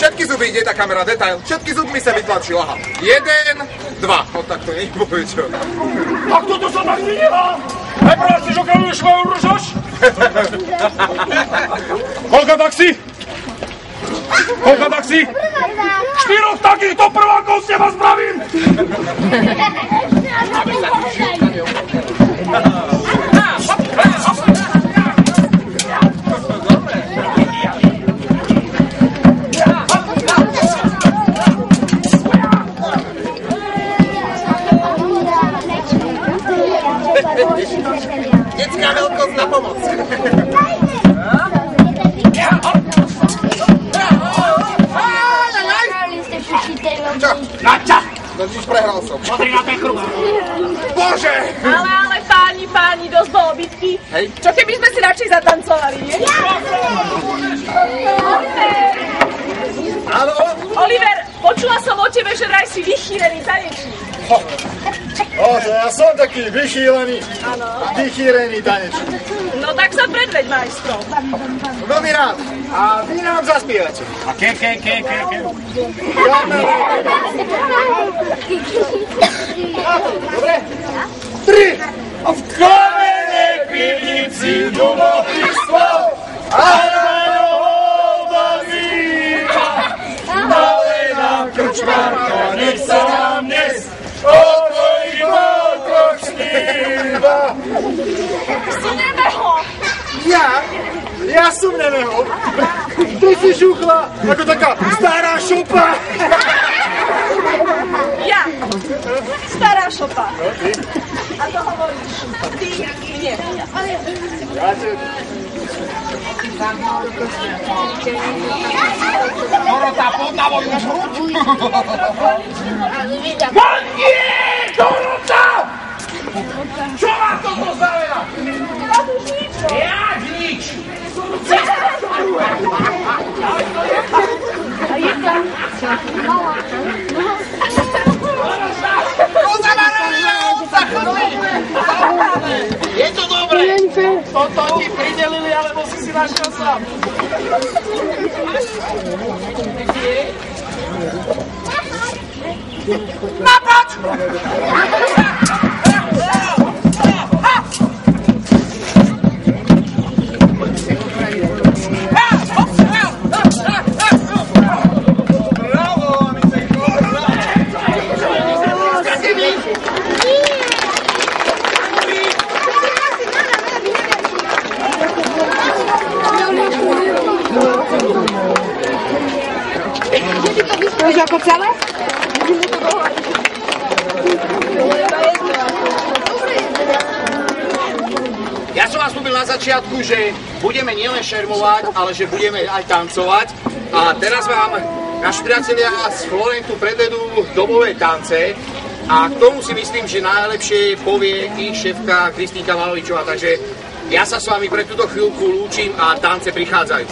Všetky zuby, ide tá kamera, detail. Všetky zubmi sa vytlačil, aha. 1, 2. No tak to nie je čo. A kto to sa tak vynieva? Najprv si žokaluješ moju ružoš? Koľka taxi? Koľka taxi? 4 takýchto prvákov s teba spravím! Detská veľkosť na pomoc. Čo? Naťa! No už prehral som. Pozri na ten kruh. Bože! Ale páni, dosť bolo bitky. Hej. Čo keby sme si radšej zatancovali, nie? Áno? Oliver, počula som o tebe, že vraj si vychýrený tanečník. Bože, ja som taký vychýlený, vychýrený tanečník. No tak sa predveď, majstro. Veľmi rád. A vy nám zaspievate. A ke. Dobre? 3. A v kamenej pivnici domovníctvo a hraňová vína. Nalej nám krčmárka, nech sa nám dnes otvorí okrok sníva. Si nebehol. Ja som nebehol. Ty si žuchla ako taká stará šopa. Ja, stará šopa. A to hovoríš ty, nie. Dorota, poď na moju hruď! Mangie! Dorota! Čo vám toto znamená? Jak nič? Je to dobré! Toto ti pridelili, alebo si našiel sám? Napač! Už ako celé? Ja som vás slúbil na začiatku, že budeme nielen šermovať, ale že budeme aj tancovať. A teraz vám naši priatelia z Florentu predvedú dobové tance. A k tomu si myslím, že najlepšie povie ich šéfka Kristýnka Malovičová. Takže ja sa s vami pre túto chvíľku lúčim a tance prichádzajú.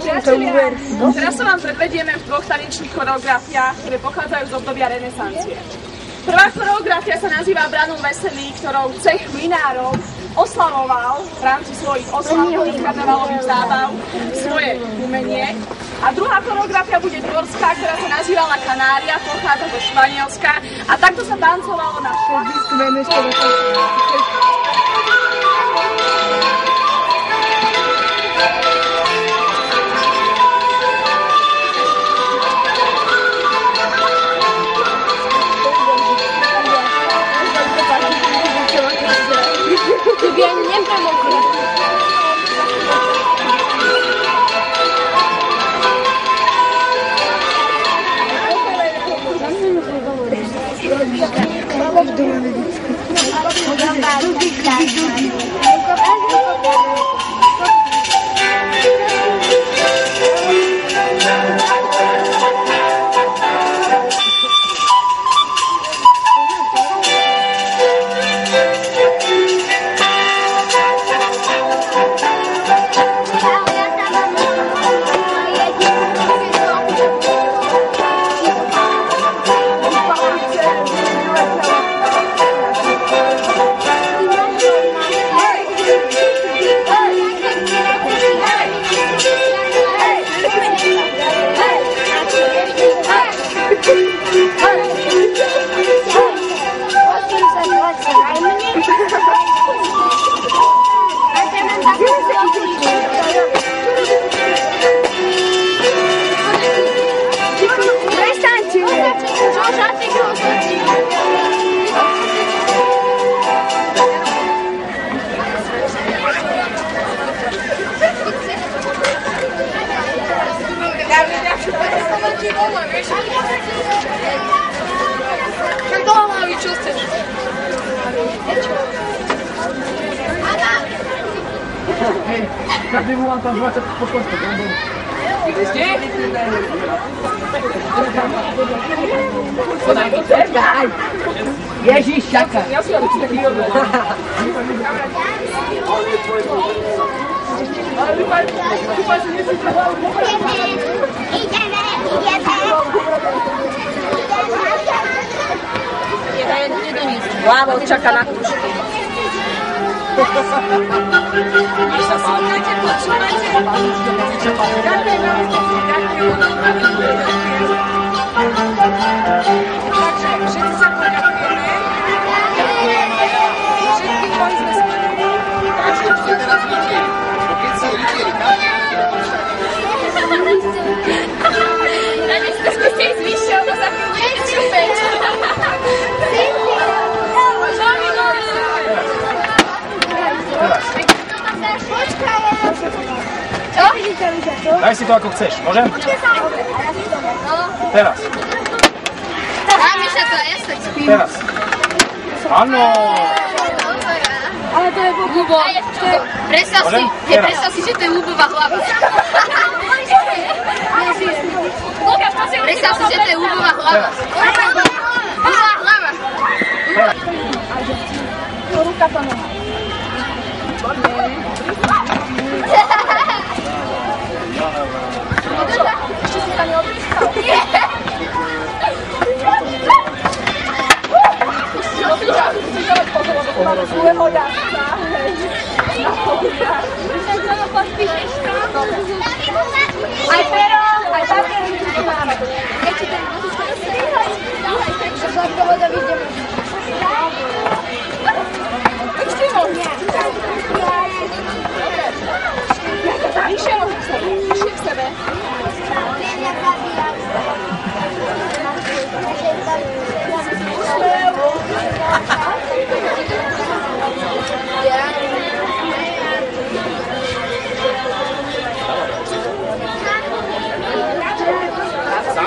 Priatelia, teraz sa vám predvedieme v 2 tanečných choreografiách, ktoré pochádzajú z obdobia renesancie. Prvá choreografia sa nazýva Branum veselý, ktorou cech mlynárov oslavoval v rámci svojich oslavných karnevalových zábav svoje umenie. A druhá choreografia bude dvorská, ktorá sa nazývala Kanária, pochádza zo Španielska. A takto sa tancovalo na Však do hlavy, čo chceš? Tak by mu vám tam 20 pokožko, Ježiš, čaká. Ja si ale taký odbol. Ale dúfaj, že nesíte hlavu. Ideme. Lávol čaká na kružku. Takže všetci sa poďakujeme. Všetky boli sme spojení. Takže ešte teraz rytieri. Keď sa rytieri Ja nechcem skúsiť ísť vyššie, lebo sa chvíľu budete čupeť. Daj si to ako chceš, môžem? Teraz. Dáme sa to, ja sa spím. Teraz. Áno. Ale to je Bubo. Predstav si, že to je Bubova hlava. Predstav si, že to je Bubova hlava. Bubova hlava. Ruka to noha. Ešte si sa neodpískal. Musíš pozor, lebo tu máme zlého jazdca. Na poliach. Aj pero, aj papier, tu máme. Keď si ten že za voda vidíme. Ešte nohy. Vyššie nohy k sebe. Vyššie k sebe. Sa?